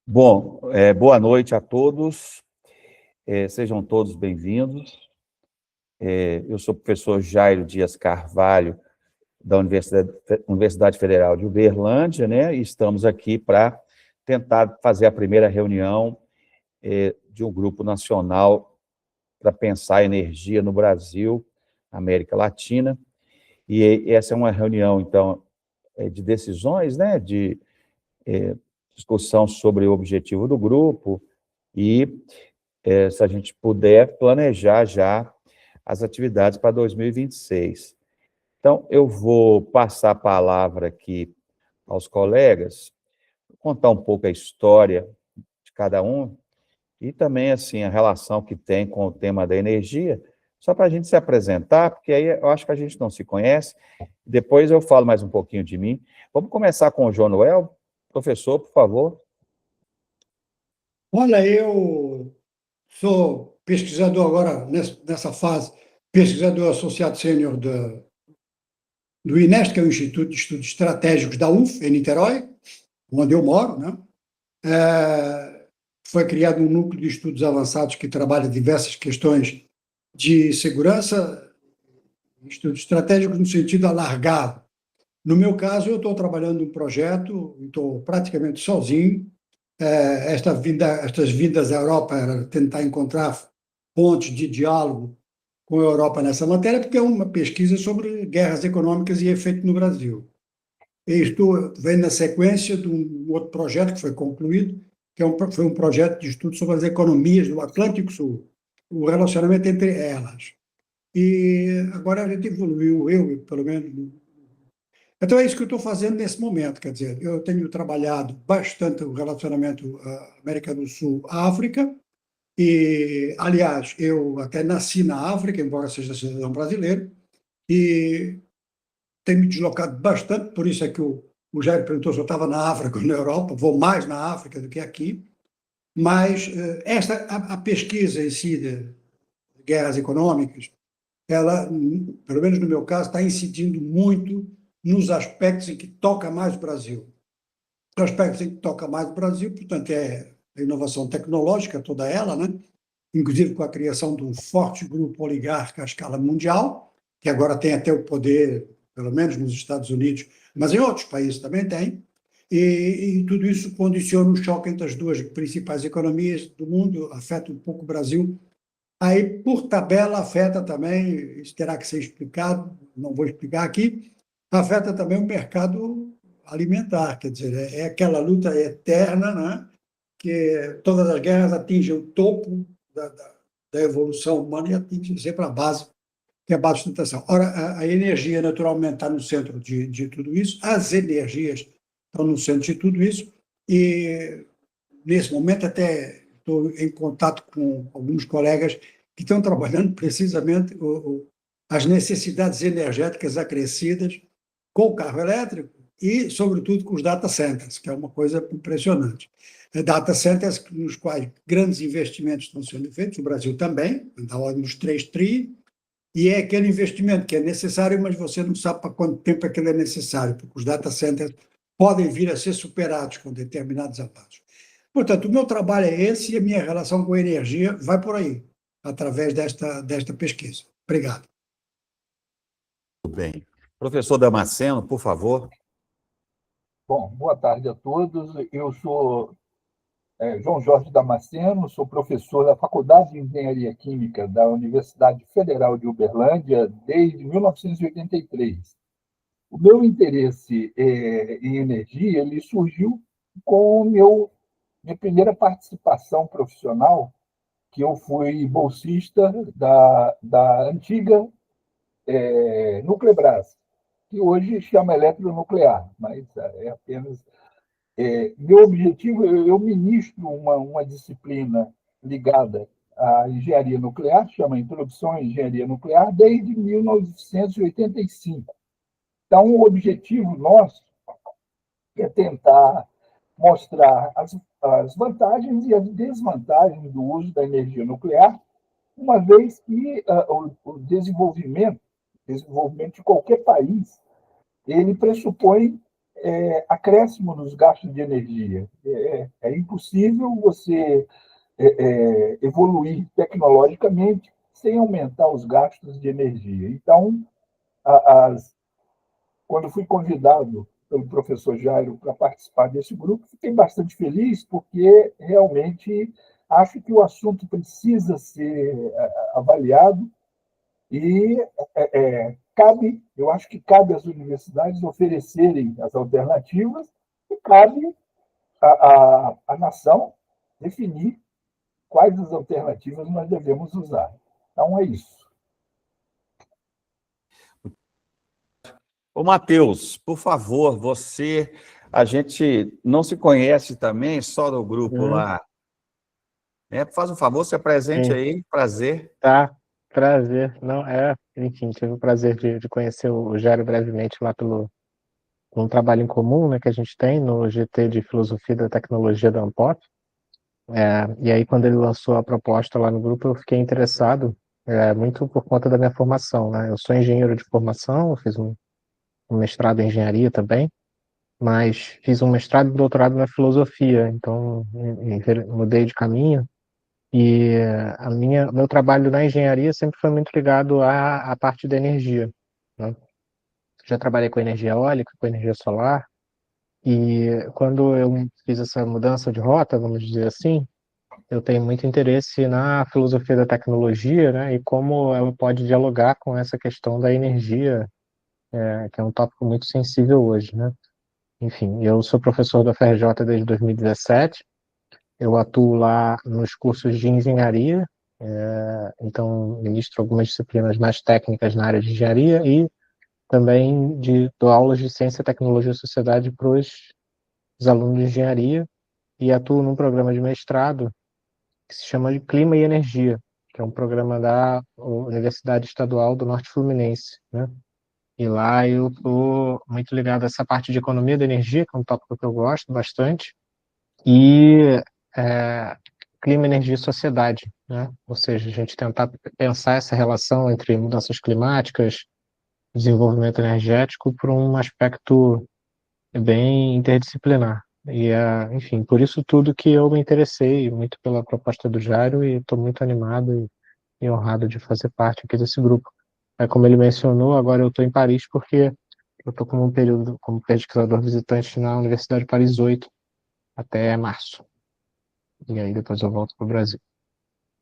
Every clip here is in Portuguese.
Bom, boa noite a todos, sejam todos bem-vindos. Eu sou o professor Jairo Dias Carvalho, da Universidade Federal de Uberlândia, né? E estamos aqui para tentar fazer a primeira reunião de um grupo nacional para pensar a energia no Brasil, América Latina. E essa é uma reunião, então, de decisões, né? De discussão sobre o objetivo do grupo e se a gente puder planejar já as atividades para 2026. Então, eu vou passar a palavra aqui aos colegas, contar um pouco a história de cada um e também, assim, a relação que tem com o tema da energia, só para a gente se apresentar, porque aí eu acho que a gente não se conhece. Depois eu falo mais um pouquinho de mim. Vamos começar com o João Noel. Professor, por favor. Olha, eu sou pesquisador agora, nessa fase, pesquisador associado sênior do INEST, que é o Instituto de Estudos Estratégicos da UF, em Niterói, onde eu moro, né? Foi criado um núcleo de estudos avançados que trabalha diversas questões de segurança, estudos estratégicos no sentido alargado. No meu caso, eu estou trabalhando um projeto, estou praticamente sozinho. Estas vindas à Europa era tentar encontrar pontos de diálogo com a Europa nessa matéria, porque é uma pesquisa sobre guerras econômicas e efeito no Brasil. E isto vem na sequência de um outro projeto que foi concluído, que foi um projeto de estudo sobre as economias do Atlântico Sul, o relacionamento entre elas. E agora a gente evoluiu, eu, pelo menos. Então, é isso que eu estou fazendo nesse momento, quer dizer, eu tenho trabalhado bastante o relacionamento América do Sul-África, e, aliás, eu até nasci na África, embora seja cidadão brasileiro, e tenho me deslocado bastante, por isso é que o Jair perguntou se eu estava na África ou na Europa, vou mais na África do que aqui, mas a pesquisa em si de guerras econômicas, ela, pelo menos no meu caso, está incidindo muito nos aspectos em que toca mais o Brasil. Os aspectos em que toca mais o Brasil, portanto, é a inovação tecnológica, toda ela, né? Inclusive com a criação de um forte grupo oligarca à escala mundial, que agora tem até o poder, pelo menos nos Estados Unidos, mas em outros países também tem, e tudo isso condiciona o choque entre as duas principais economias do mundo, afeta um pouco o Brasil. Aí, por tabela, afeta também, isso terá que ser explicado, não vou explicar aqui, afeta também o mercado alimentar, quer dizer, é aquela luta eterna, né? Que todas as guerras atingem o topo da evolução humana e atingem sempre a base, que é a base de sustentação. Ora, a energia, naturalmente, está no centro de tudo isso, as energias estão no centro de tudo isso, e nesse momento até estou em contato com alguns colegas que estão trabalhando precisamente as necessidades energéticas acrescidas com o carro elétrico e, sobretudo, com os data centers, que é uma coisa impressionante. Data centers nos quais grandes investimentos estão sendo feitos, o Brasil também, da ordem dos 3 tri, e é aquele investimento que é necessário, mas você não sabe para quanto tempo aquilo é necessário, porque os data centers podem vir a ser superados com determinados avanços. Portanto, o meu trabalho é esse e a minha relação com a energia vai por aí, através desta pesquisa. Obrigado. Tudo bem. Professor Damasceno, por favor. Bom, boa tarde a todos. Eu sou João Jorge Damasceno, sou professor da Faculdade de Engenharia Química da Universidade Federal de Uberlândia desde 1983. O meu interesse em energia ele surgiu com minha primeira participação profissional, que eu fui bolsista da antiga Nuclebras, que hoje chama Eletronuclear, mas é apenas meu objetivo, eu ministro uma disciplina ligada à engenharia nuclear, chama Introdução à Engenharia Nuclear, desde 1985. Então, o objetivo nosso é tentar mostrar as vantagens e as desvantagens do uso da energia nuclear, uma vez que o desenvolvimento de qualquer país, ele pressupõe acréscimo nos gastos de energia. É impossível você evoluir tecnologicamente sem aumentar os gastos de energia. Então, quando fui convidado pelo professor Jairo para participar desse grupo, fiquei bastante feliz, porque realmente acho que o assunto precisa ser avaliado e eu acho que cabe às universidades oferecerem as alternativas e cabe à nação definir quais as alternativas nós devemos usar. Então, é isso. Ô, Matheus, por favor, a gente não se conhece também, só no grupo lá, né? Faz um favor, se apresente Sim, aí, prazer. tá, prazer. Não, enfim, tive o prazer de conhecer o Jairo brevemente lá por um trabalho em comum, né, que a gente tem no GT de Filosofia da Tecnologia da Ampop. E aí, quando ele lançou a proposta lá no grupo, eu fiquei interessado, muito por conta da minha formação, né? Eu sou engenheiro de formação, eu fiz um mestrado em engenharia também, mas fiz um mestrado e doutorado na filosofia, então mudei de caminho. E meu trabalho na engenharia sempre foi muito ligado à parte da energia, né? Já trabalhei com energia eólica, com energia solar, e quando eu fiz essa mudança de rota, vamos dizer assim, eu tenho muito interesse na filosofia da tecnologia, né, e como ela pode dialogar com essa questão da energia, que é um tópico muito sensível hoje, né? Enfim, eu sou professor da FRJ desde 2017. Eu atuo lá nos cursos de engenharia, então ministro algumas disciplinas mais técnicas na área de engenharia e também dou aulas de ciência, tecnologia e sociedade para os alunos de engenharia e atuo num programa de mestrado que se chama de Clima e Energia, que é um programa da Universidade Estadual do Norte Fluminense, né? E lá eu estou muito ligado a essa parte de economia da energia, que é um tópico que eu gosto bastante, e clima, energia e sociedade, né? Ou seja, a gente tentar pensar essa relação entre mudanças climáticas, desenvolvimento energético, por um aspecto bem interdisciplinar. E, enfim, por isso tudo que eu me interessei muito pela proposta do Jairo e estou muito animado e honrado de fazer parte aqui desse grupo. Como ele mencionou, agora eu estou em Paris porque eu estou como um período como pesquisador visitante na Universidade de Paris 8 até março. E aí depois eu volto para o Brasil.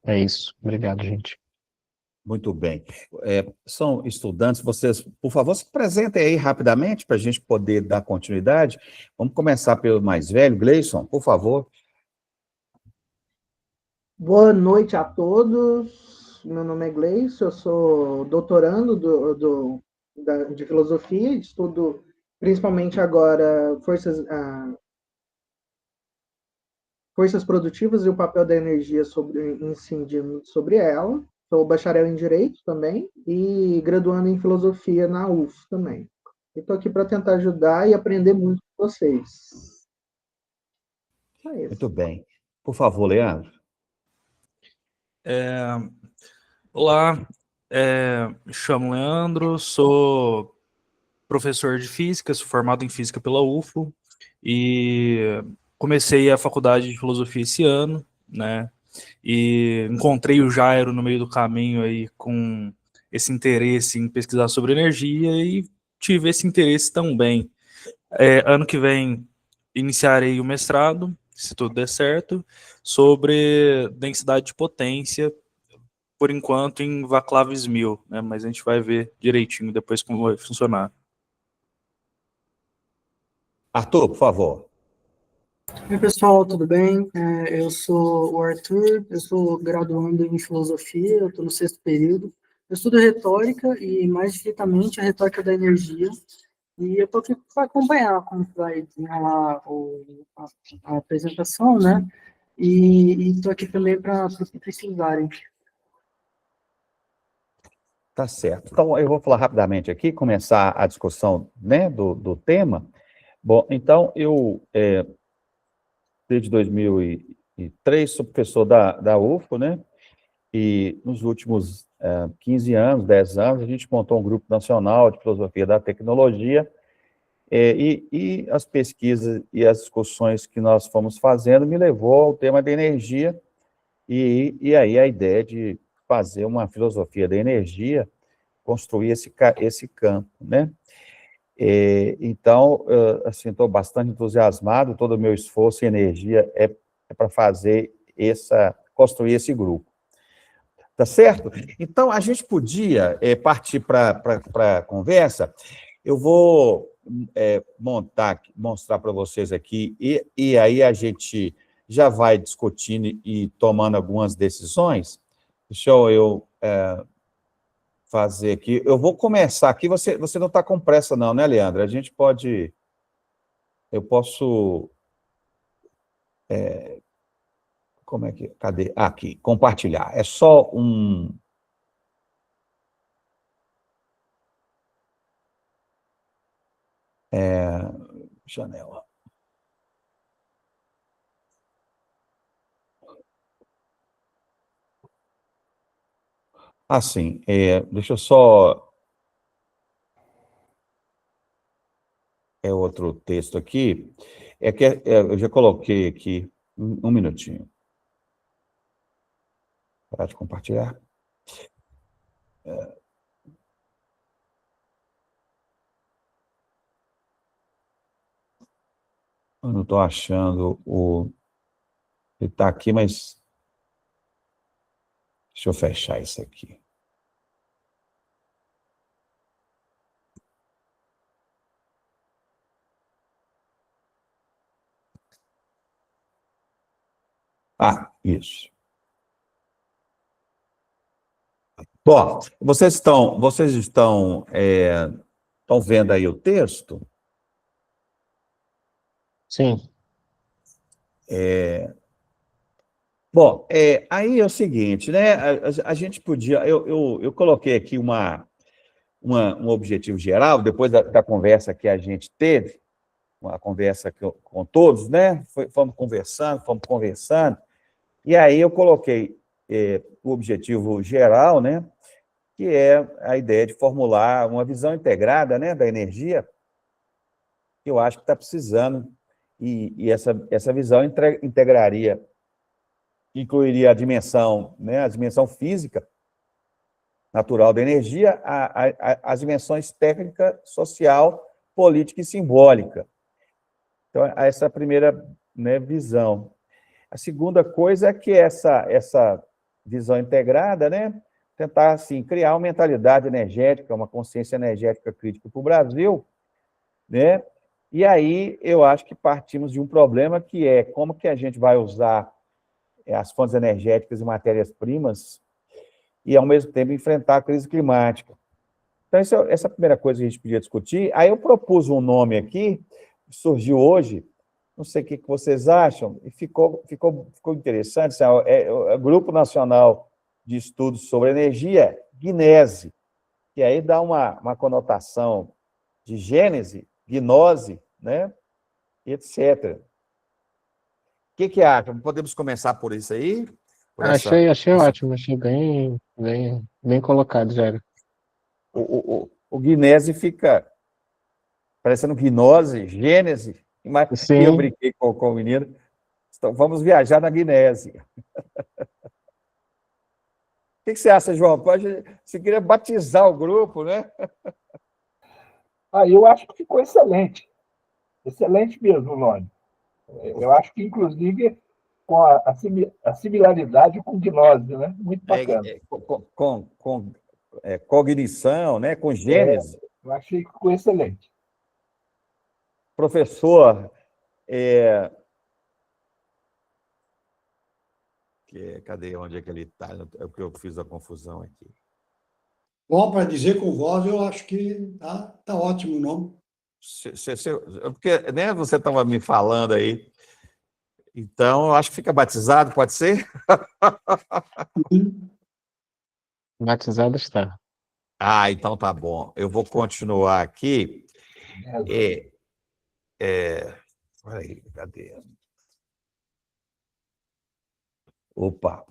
É isso. Obrigado, gente. Muito bem. São estudantes, vocês, por favor, se apresentem aí rapidamente para a gente poder dar continuidade. Vamos começar pelo mais velho, Gleison, por favor. Boa noite a todos. Meu nome é Gleison, eu sou doutorando de filosofia, estudo principalmente agora forças produtivas e o papel da energia incidindo sobre ela. Sou bacharel em Direito também e graduando em Filosofia na UF também. Estou aqui para tentar ajudar e aprender muito com vocês. É isso. Muito bem. Por favor, Leandro. Olá, me chamo Leandro, sou professor de física, sou formado em física pela UFO e comecei a faculdade de filosofia esse ano, né? E encontrei o Jairo no meio do caminho aí com esse interesse em pesquisar sobre energia e tive esse interesse também. Ano que vem iniciarei o mestrado, se tudo der certo, sobre densidade de potência, por enquanto em Vaclav Smil, né? Mas a gente vai ver direitinho depois como vai funcionar. Arthur, por favor. Oi, pessoal, tudo bem? Eu sou o Arthur, eu sou graduando em filosofia, eu estou no 6º período. Eu estudo retórica e, mais diretamente, a retórica da energia. E eu estou aqui para acompanhar como vai desenrolar a apresentação, né? E estou aqui também para o que precisarem. Tá certo. Então, eu vou falar rapidamente aqui, começar a discussão, né, do tema. Bom, então, eu, desde 2003, sou professor da UFO, né? E nos últimos 15 anos, 10 anos, a gente montou um grupo nacional de filosofia da tecnologia E as pesquisas e as discussões que nós fomos fazendo me levou ao tema da energia, e aí a ideia de fazer uma filosofia da energia, construir esse campo, né? Então, assim, estou bastante entusiasmado, todo o meu esforço e energia é para construir esse grupo. Tá certo? Então, a gente podia partir para a conversa. Eu vou mostrar para vocês aqui, e aí a gente já vai discutindo e tomando algumas decisões. Deixa eu fazer aqui. Eu vou começar aqui. Você não está com pressa, não, né, Leandro? A gente pode. Eu posso. Como é que. Cadê? Aqui, compartilhar. É só um. Janela. Assim, deixa eu só. Outro texto aqui. Eu já coloquei aqui. Um minutinho. Parar de compartilhar. Eu não estou achando o. Ele está aqui, mas. Deixa eu fechar isso aqui. Isso. Bom, vocês estão vendo aí o texto? Sim. Bom, aí é o seguinte, né? A gente podia. Eu coloquei aqui um objetivo geral, depois da conversa que a gente teve, uma conversa com todos, né? Fomos conversando, e aí eu coloquei o objetivo geral, né? Que é a ideia de formular uma visão integrada, né, da energia, que eu acho que está precisando, e essa visão incluiria a dimensão, né, a dimensão física, natural da energia, as dimensões técnica, social, política e simbólica. Então, essa é a primeira, né, visão. A segunda coisa é que essa visão integrada, né, tentar, assim, criar uma mentalidade energética, uma consciência energética crítica para o Brasil, né? E aí eu acho que partimos de um problema que é como que a gente vai usar as fontes energéticas e matérias-primas e, ao mesmo tempo, enfrentar a crise climática. Então, essa é a primeira coisa que a gente podia discutir. Aí eu propus um nome aqui, que surgiu hoje, não sei o que vocês acham, e ficou interessante, é o Grupo Nacional de Estudos sobre Energia, GNESE, que aí dá uma conotação de gênese, gnose, né, etc. O que acham? Podemos começar por isso aí? Achei ótimo, achei bem colocado, Jairo. O gnese fica parecendo gnose, gênese, mas Sim. eu brinquei com o menino. Então, vamos viajar na Gnese. O que você acha, João? Você queria batizar o grupo, né? Eu acho que ficou excelente. Excelente mesmo o nome. Eu acho que, inclusive, com a similaridade com gnose, né? Muito bacana. Com cognição, né? Com gênese. Eu achei que ficou excelente. Professor, cadê? Onde é que ele está? É porque eu fiz a confusão aqui. Bom, para dizer com voz, eu acho que tá ótimo o nome. Porque, né, você estava me falando aí. Então, eu acho que fica batizado, pode ser? Batizado está. Então tá bom. Eu vou continuar aqui. Peraí, cadê? Opa.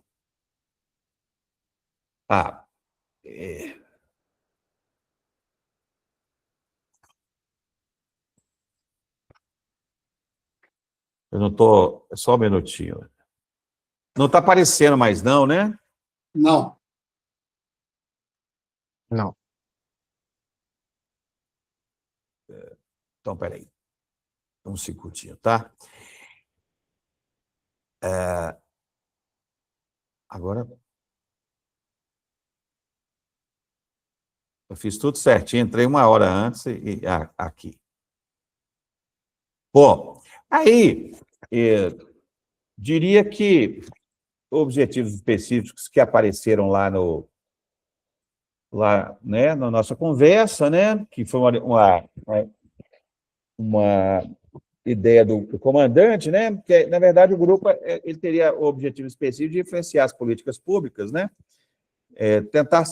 Eu não estou... Só um minutinho. Não está aparecendo mais não, né? Não. Não. Então, peraí. Um segundinho, tá? Agora... Eu fiz tudo certinho, entrei 1 hora antes aqui. Bom, aí, diria que objetivos específicos que apareceram lá, né, na nossa conversa, né, que foi uma ideia do comandante, né, que, na verdade, o grupo ele teria o objetivo específico de influenciar as políticas públicas, né, tentar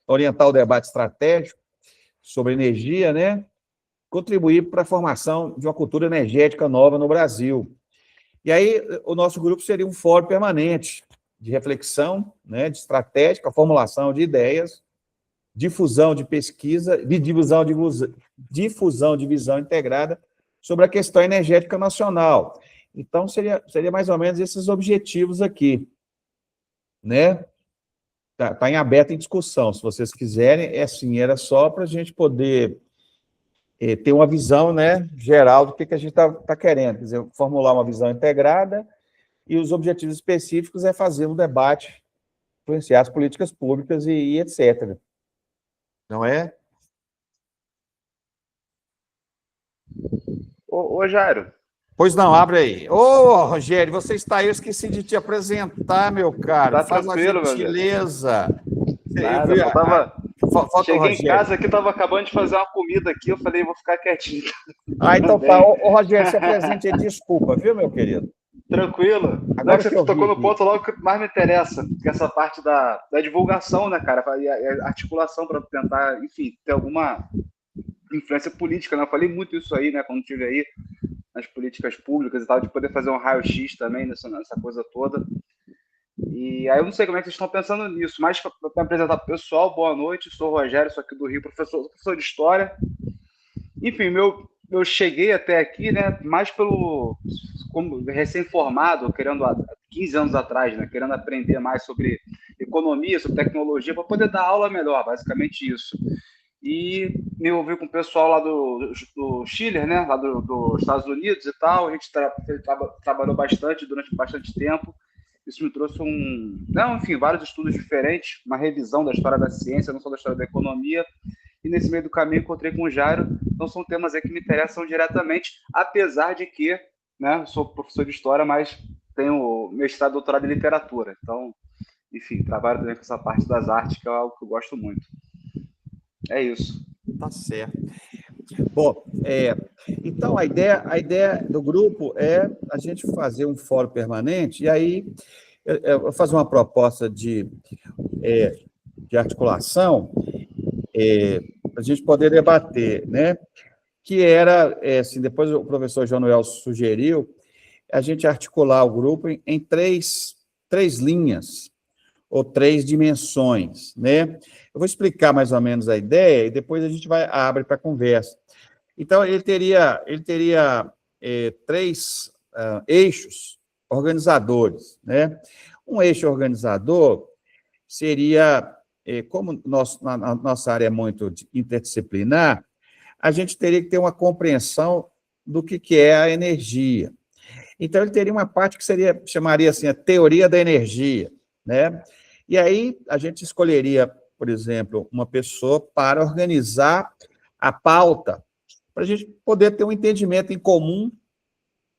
orientar o debate estratégico sobre energia, né, contribuir para a formação de uma cultura energética nova no Brasil. E aí, o nosso grupo seria um fórum permanente de reflexão, né, de estratégica, formulação de ideias, difusão de pesquisa, difusão de visão integrada sobre a questão energética nacional. Então, seria mais ou menos esses objetivos aqui, né? Está em aberto em discussão, se vocês quiserem, assim, era só para a gente poder ter uma visão, né, geral do que a gente está querendo, quer dizer, formular uma visão integrada, e os objetivos específicos é fazer um debate, influenciar as políticas públicas e etc. Não é? Ô Jairo. Pois não, abre aí. Ô, Rogério, você está aí, eu esqueci de te apresentar, meu cara. Tá Faz uma tranquilo, meu gentileza. Nada, falta cheguei Rogério. Em casa aqui, tava acabando de fazer uma comida aqui, eu falei, vou ficar quietinho. Então tá. Ô, Rogério, se apresente aí, desculpa, viu, meu querido? Tranquilo. Agora você tocou no ponto logo que mais me interessa, que é essa parte da divulgação, né, cara, e a articulação para tentar, enfim, ter alguma influência política, né? Eu falei muito isso aí, né, quando estive aí nas políticas públicas e tal, de poder fazer um raio-x também nessa coisa toda. E aí eu não sei como é que vocês estão pensando nisso, mas para me apresentar para o pessoal, boa noite, sou o Rogério, sou aqui do Rio, professor de História. Enfim, eu cheguei até aqui, né, mais como recém-formado, querendo, há 15 anos atrás, né, querendo aprender mais sobre economia, sobre tecnologia, para poder dar aula melhor, basicamente isso. E me envolvi com o pessoal lá do Schiller, né, lá dos Estados Unidos e tal, a gente trabalhou bastante durante bastante tempo. Isso me trouxe vários estudos diferentes, uma revisão da história da ciência, não só da história da economia, e nesse meio do caminho encontrei com o Jairo, então são temas aí que me interessam diretamente, apesar de que, né, eu sou professor de História, mas tenho mestrado e doutorado em Literatura, então, enfim, trabalho também com essa parte das artes, que é algo que eu gosto muito. É isso. Tá certo. Bom, então a ideia do grupo é a gente fazer um fórum permanente, e aí eu fazer uma proposta de articulação para a gente poder debater, né? Que era, assim, depois o professor João Noel sugeriu, a gente articular o grupo em três linhas, ou 3 dimensões, né? Eu vou explicar mais ou menos a ideia, e depois a gente abre para conversa. Então, ele teria 3 eixos organizadores, né? Um eixo organizador seria, como a nossa área é muito interdisciplinar, a gente teria que ter uma compreensão do que é a energia. Então, ele teria uma parte que chamaria assim, a teoria da energia, né? E aí, a gente escolheria, por exemplo, uma pessoa para organizar a pauta, para a gente poder ter um entendimento em comum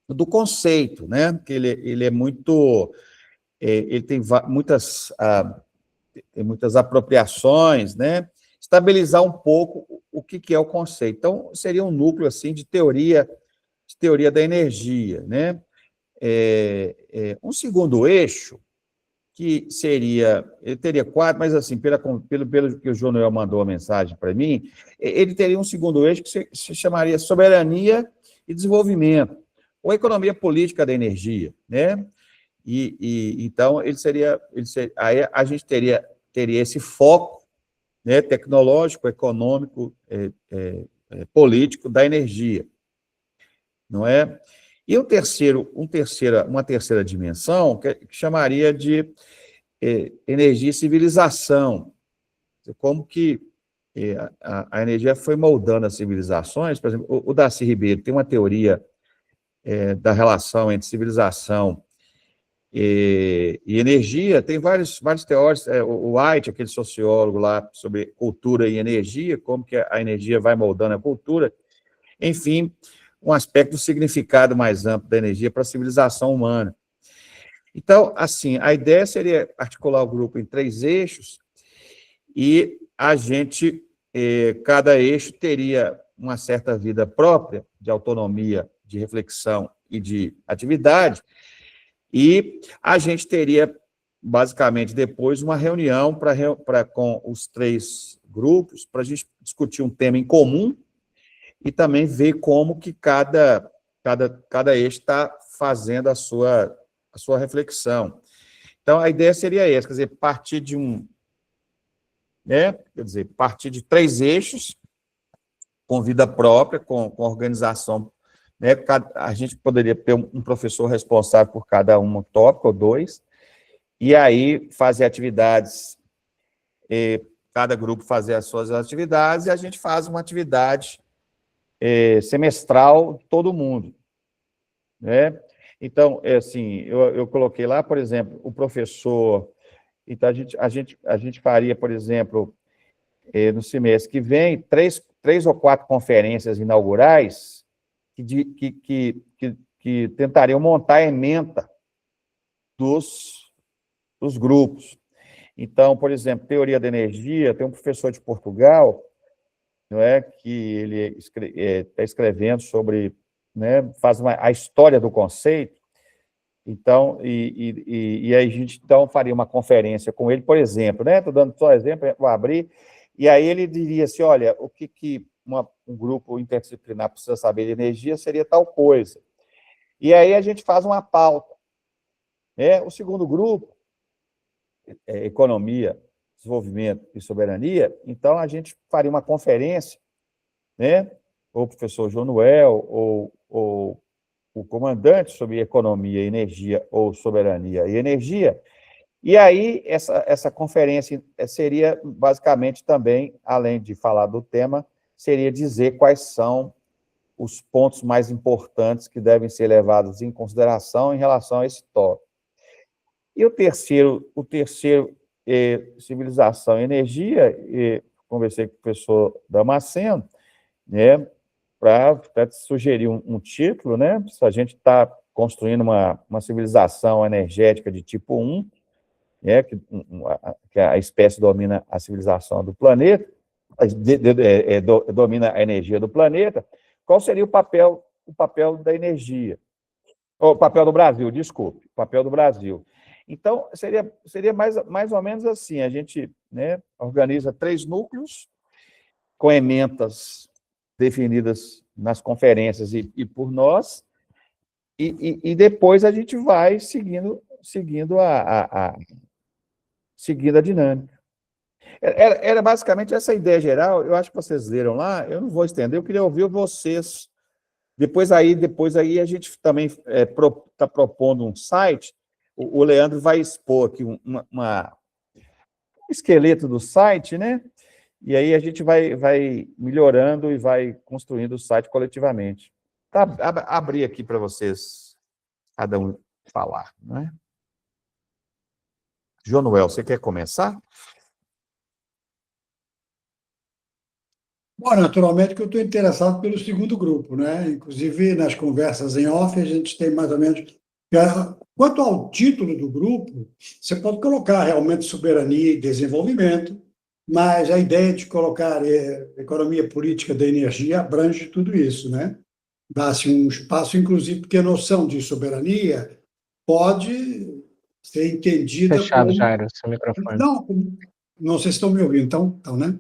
do conceito, né? Que ele é muito... ele tem muitas apropriações, né? Estabilizar um pouco o que é o conceito. Então, seria um núcleo, assim, de teoria da energia, né? Um segundo eixo, que ele teria 4, mas assim, pelo que o João Noel mandou a mensagem para mim, ele teria um segundo eixo que se chamaria soberania e desenvolvimento, ou economia política da energia, né? Então, aí a gente teria esse foco, né, tecnológico, econômico, político da energia, não é? E uma terceira dimensão, que chamaria de energia e civilização. Como que a energia foi moldando as civilizações. Por exemplo, o Darcy Ribeiro tem uma teoria da relação entre civilização e energia. Tem vários teóricos, o White, aquele sociólogo lá, sobre cultura e energia, como que a energia vai moldando a cultura. Enfim, um aspecto do significado mais amplo da energia para a civilização humana. Então, assim, a ideia seria articular o grupo em 3 eixos e a gente, cada eixo teria uma certa vida própria, de autonomia, de reflexão e de atividade, e a gente teria, basicamente, depois uma reunião com os 3 grupos, para a gente discutir um tema em comum, e também ver como que cada eixo está fazendo a sua reflexão. Então, a ideia seria essa, quer dizer, partir de 3 eixos, com vida própria, com organização, né? A gente poderia ter um professor responsável por cada um tópico, ou 2, e aí fazer atividades, cada grupo fazer as suas atividades, e a gente faz uma atividade semestral de todo mundo, né? Então, assim, eu coloquei lá, por exemplo, o professor. Então, a gente faria, por exemplo, no semestre que vem, 3 ou 4 conferências inaugurais que tentariam montar a ementa dos grupos. Então, por exemplo, teoria da energia, tem um professor de Portugal, não é, que ele está escrevendo sobre, né, faz a história do conceito. Então, e aí a gente então faria uma conferência com ele, por exemplo, né? Estou dando só exemplo, vou abrir, e aí ele diria assim: olha, o que um grupo interdisciplinar precisa saber de energia seria tal coisa. E aí a gente faz uma pauta, né? O segundo grupo, economia, desenvolvimento e soberania. Então, a gente faria uma conferência, né? Ou o professor Jonuel, ou o comandante sobre economia e energia, ou soberania e energia. E aí, essa conferência seria, basicamente, também, além de falar do tema, seria dizer quais são os pontos mais importantes que devem ser levados em consideração em relação a esse tópico. E o terceiro, civilização e energia, conversei com o professor Damasceno, né, para sugerir um título, né, se a gente está construindo uma civilização energética de tipo 1, né, que a espécie domina a civilização do planeta, domina a energia do planeta, qual seria o papel da energia? O papel do Brasil, desculpe, o papel do Brasil. Então, seria mais ou menos assim, a gente, né, organiza 3 núcleos com ementas definidas nas conferências e por nós, e depois a gente vai seguindo a dinâmica. Era basicamente essa ideia geral. Eu acho que vocês leram lá, eu não vou estender, eu queria ouvir vocês. Depois aí a gente também está propondo um site. O Leandro vai expor aqui um esqueleto do site, né? E aí a gente vai melhorando e vai construindo o site coletivamente. Tá, abrir aqui para vocês, cada um falar, né? Jonuel, você quer começar? Bom, naturalmente que eu estou interessado pelo segundo grupo, né? Inclusive, nas conversas em off, a gente tem mais ou menos... Quanto ao título do grupo, você pode colocar realmente soberania e desenvolvimento, mas a ideia de colocar economia política da energia abrange tudo isso, né? Dá-se um espaço, inclusive, porque a noção de soberania pode ser entendida Fechado, como... Jairo, seu microfone. Não sei se estão me ouvindo, então, né?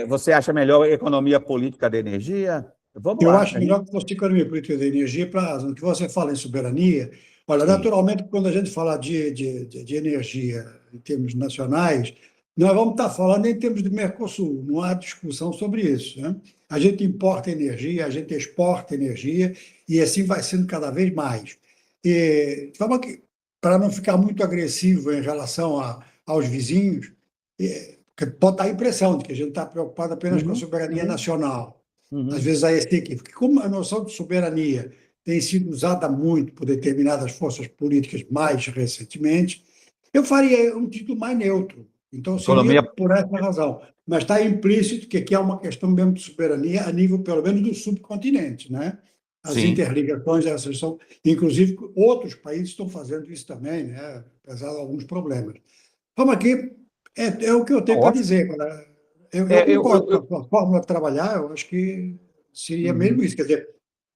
Você acha melhor economia política da energia? Vamos lá. Eu acho melhor que fosse economia política da energia, para o que você fala em soberania. Olha, naturalmente, quando a gente fala de energia em termos nacionais, nós vamos estar falando em termos de Mercosul, não há discussão sobre isso, né? A gente importa energia, a gente exporta energia, e assim vai sendo cada vez mais. E, de forma que, para não ficar muito agressivo em relação aos vizinhos, porque pode dar a impressão de que a gente está preocupado apenas com a soberania nacional. Às vezes há esse equívoco. Porque como a noção de soberania tem sido usada muito por determinadas forças políticas mais recentemente, eu faria um título mais neutro. Então, seria por essa razão. Mas está implícito que aqui há uma questão mesmo de soberania a nível, pelo menos, do subcontinente, né? As interligações, essas são, inclusive, outros países estão fazendo isso também, né? Apesar de alguns problemas. Vamos aqui, é o que eu tenho para dizer. Eu concordo com a forma de trabalhar, eu acho que seria mesmo isso. Quer dizer,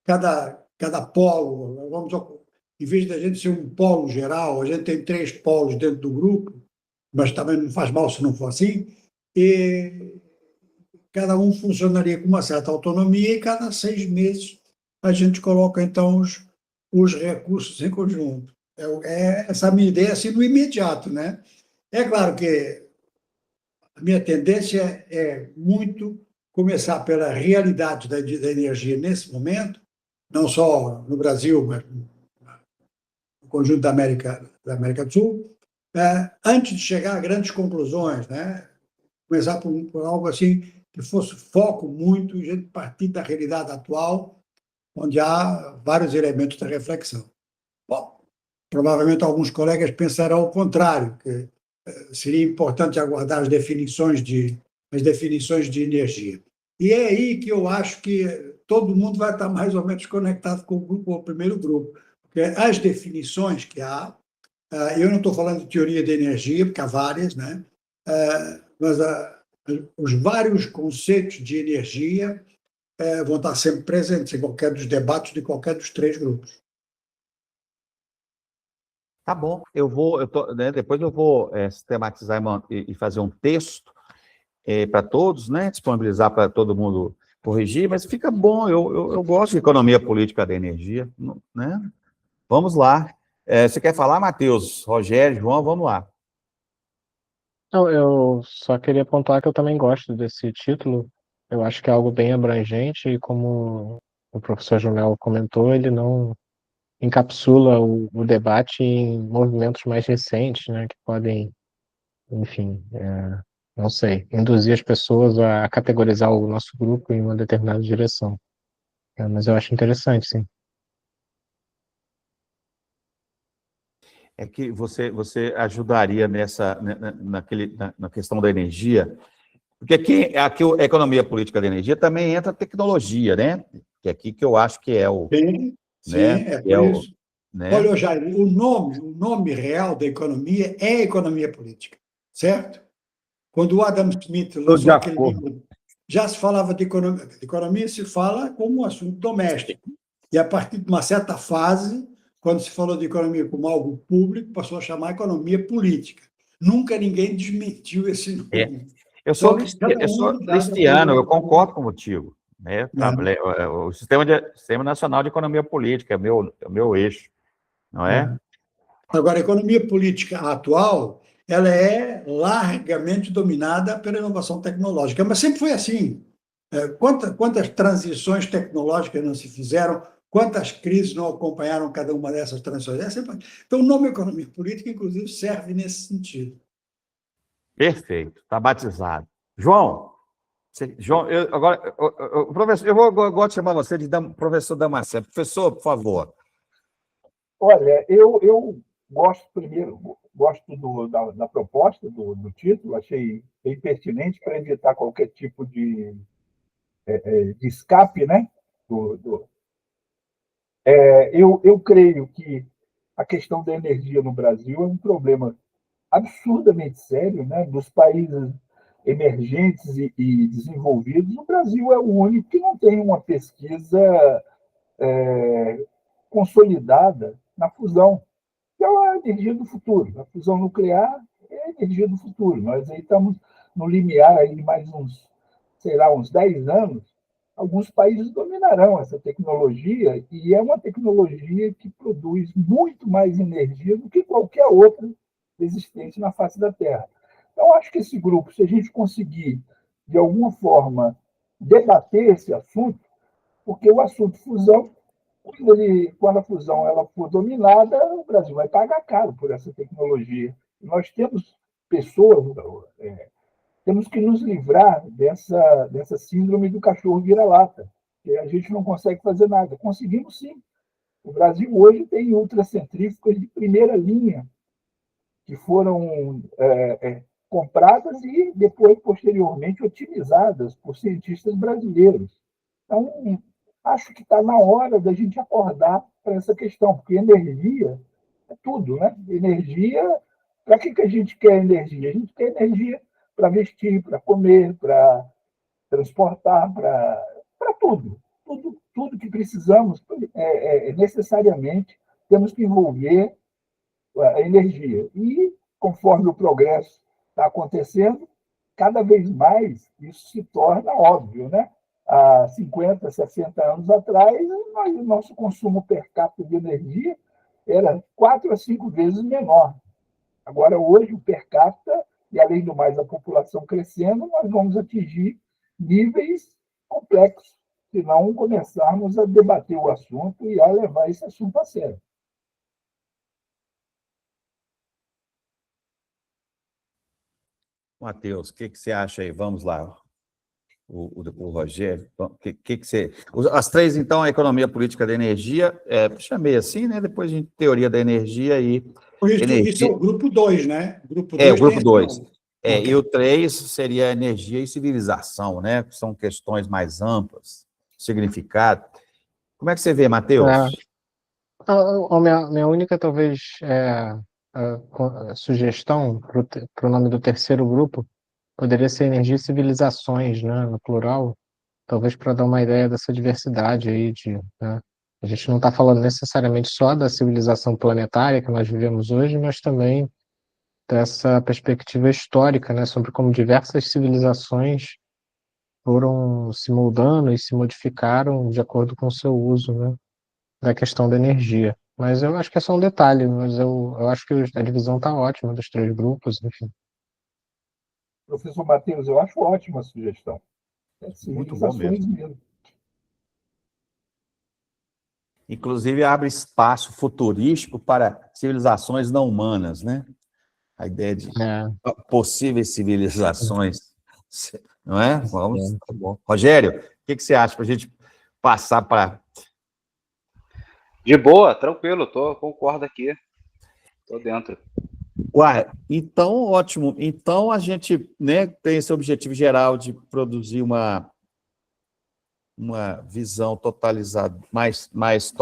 cada polo, em vez de a gente ser um polo geral, a gente tem 3 polos dentro do grupo, mas também não faz mal se não for assim, e cada um funcionaria com uma certa autonomia e cada 6 meses a gente coloca, então, os recursos em conjunto. Essa é a minha ideia, assim, no imediato, né? É claro que a minha tendência é muito começar pela realidade da energia nesse momento, não só no Brasil, mas no conjunto da América do Sul, antes de chegar a grandes conclusões, né? Começar por algo assim que fosse foco muito e a gente partir da realidade atual, onde há vários elementos de reflexão. Bom, provavelmente alguns colegas pensarão o contrário, que seria importante aguardar as definições de energia. E é aí que eu acho que todo mundo vai estar mais ou menos conectado com o primeiro grupo, porque as definições que há, eu não estou falando de teoria de energia, porque há várias, né? Mas os vários conceitos de energia vão estar sempre presentes em qualquer dos debates de qualquer dos 3 grupos. Tá bom, depois eu vou sistematizar e fazer um texto para todos, né? Disponibilizar para todo mundo corrigir, mas fica bom, eu gosto de economia política da energia, né? Vamos lá. Você quer falar, Matheus? Rogério, João, vamos lá. Não, eu só queria pontuar que eu também gosto desse título. Eu acho que é algo bem abrangente e, como o professor Junel comentou, ele não encapsula o debate em movimentos mais recentes, né, que podem, enfim, não sei, induzir as pessoas a categorizar o nosso grupo em uma determinada direção. Mas eu acho interessante, sim. É que você ajudaria na questão da energia, porque aqui a economia política da energia também entra a tecnologia, né? Que é aqui que eu acho que é o... Sim, é por isso. Né? Olha, Jair, o nome real da economia é economia política, certo? Quando o Adam Smith lançou aquele livro, já se falava de economia. Economia se fala como um assunto doméstico. E a partir de uma certa fase, quando se falou de economia como algo público, passou a chamar economia política. Nunca ninguém desmentiu esse nome. Eu sou cristiano, eu concordo contigo. Né? O Sistema Nacional de Economia Política é o meu eixo, não é? Agora, a economia política atual, ela é largamente dominada pela inovação tecnológica, mas sempre foi assim. Quantas transições tecnológicas não se fizeram, quantas crises não acompanharam cada uma dessas transições? Então, o nome economia política, inclusive, serve nesse sentido. Perfeito, está batizado. João, professor, eu gosto de chamar você de professor Damasceno. Professor, por favor. Olha, eu gosto da proposta do título, achei bem pertinente para evitar qualquer tipo de escape, né? Eu creio que a questão da energia no Brasil é um problema absurdamente sério, né? Dos países emergentes e desenvolvidos, o Brasil é o único que não tem uma pesquisa consolidada na fusão, que é a energia do futuro. A fusão nuclear é a energia do futuro. Nós aí estamos no limiar aí de mais uns 10 anos, alguns países dominarão essa tecnologia, e é uma tecnologia que produz muito mais energia do que qualquer outra existente na face da Terra. Então, acho que esse grupo, se a gente conseguir, de alguma forma, debater esse assunto, porque o assunto fusão, quando a fusão ela for dominada, o Brasil vai pagar caro por essa tecnologia. Nós temos pessoas, temos que nos livrar dessa síndrome do cachorro vira-lata, que a gente não consegue fazer nada. Conseguimos sim. O Brasil hoje tem ultracentrífugas de primeira linha, que foram compradas e depois, posteriormente, otimizadas por cientistas brasileiros. Então, acho que está na hora da gente acordar para essa questão, porque energia é tudo, né? Energia, para que a gente quer energia? A gente quer energia para vestir, para comer, para transportar, para tudo. Tudo que precisamos, necessariamente, temos que envolver a energia. E, conforme o progresso está acontecendo, cada vez mais isso se torna óbvio, né? Há 50, 60 anos atrás, o nosso consumo per capita de energia era 4 a 5 vezes menor. Agora, hoje, o per capita, e além do mais a população crescendo, nós vamos atingir níveis complexos, se não começarmos a debater o assunto e a levar esse assunto a sério. Matheus, o que você acha aí? Vamos lá. O Rogério, que você... As três, então, a economia política da energia, chamei assim, né? Depois a gente teoria da energia e... Isso é o grupo 2, né? O grupo 2. E o 3 seria energia e civilização, né? São questões mais amplas, significado. Como é que você vê, Matheus? Minha única, talvez, sugestão para o nome do terceiro grupo poderia ser energia e civilizações, né, no plural, talvez para dar uma ideia dessa diversidade aí, né? A gente não está falando necessariamente só da civilização planetária que nós vivemos hoje, mas também dessa perspectiva histórica, né, sobre como diversas civilizações foram se moldando e se modificaram de acordo com o seu uso, né, da questão da energia. Mas eu acho que é só um detalhe, mas eu acho que a divisão está ótima dos três grupos, enfim. Professor Matheus, eu acho ótima a sugestão. Muito bom mesmo. Inclusive, abre espaço futurístico para civilizações não humanas, né? A ideia de possíveis civilizações, não é? Vamos, tá bom. Rogério, o que você acha para a gente passar para... De boa, tranquilo, concordo aqui. Estou dentro. Então, ótimo. Então, a gente, né, tem esse objetivo geral de produzir uma visão mais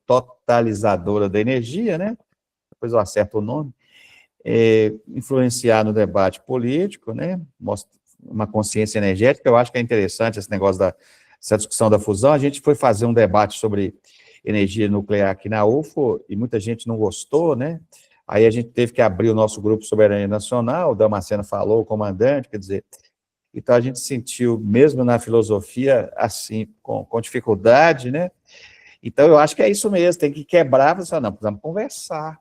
totalizadora da energia, né? Depois eu acerto o nome. Influenciar no debate político, né? Mostra uma consciência energética. Eu acho que é interessante esse negócio essa discussão da fusão. A gente foi fazer um debate sobre energia nuclear aqui na UFO e muita gente não gostou, né? Aí a gente teve que abrir o nosso grupo Soberania Nacional, o Damasceno falou, o comandante, quer dizer, então a gente sentiu, mesmo na filosofia, assim, com dificuldade, né? Então eu acho que é isso mesmo, tem que quebrar, não, precisamos conversar.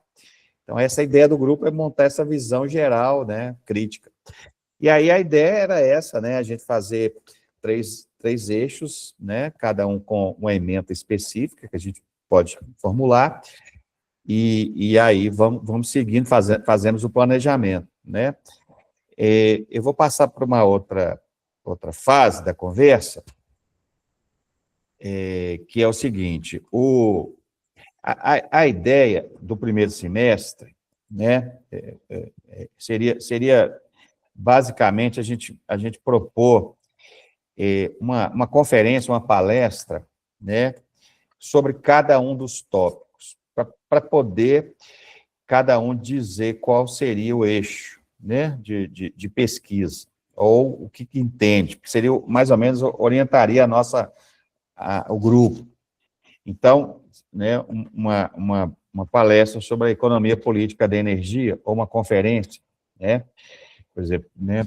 Então essa ideia do grupo é montar essa visão geral, né, crítica. E aí a ideia era essa, né, a gente fazer três eixos, né, cada um com uma ementa específica que a gente pode formular, e aí vamos seguindo, fazemos o planejamento, né? Eu vou passar para uma outra fase da conversa, que é o seguinte, a ideia do primeiro semestre, né, seria basicamente a gente propor uma conferência, uma palestra, né, sobre cada um dos tópicos, para poder cada um dizer qual seria o eixo, né, de pesquisa, ou o que entende, que seria mais ou menos, orientaria o grupo. Então, né, uma palestra sobre a economia política da energia, ou uma conferência, né, por exemplo, né,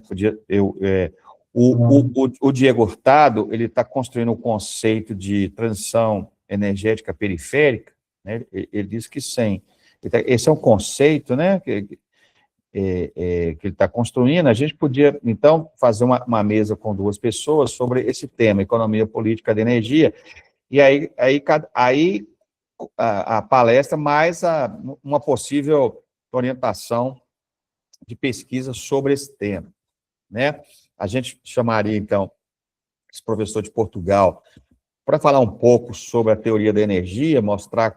o Diego Hurtado, ele está construindo um conceito de transição energética periférica, né, ele diz que sim. Esse é um conceito, né, que ele está construindo, a gente podia, então, fazer uma mesa com duas pessoas sobre esse tema, economia política da energia, e aí a palestra mais uma possível orientação de pesquisa sobre esse tema, né? A gente chamaria, então, esse professor de Portugal para falar um pouco sobre a teoria da energia, mostrar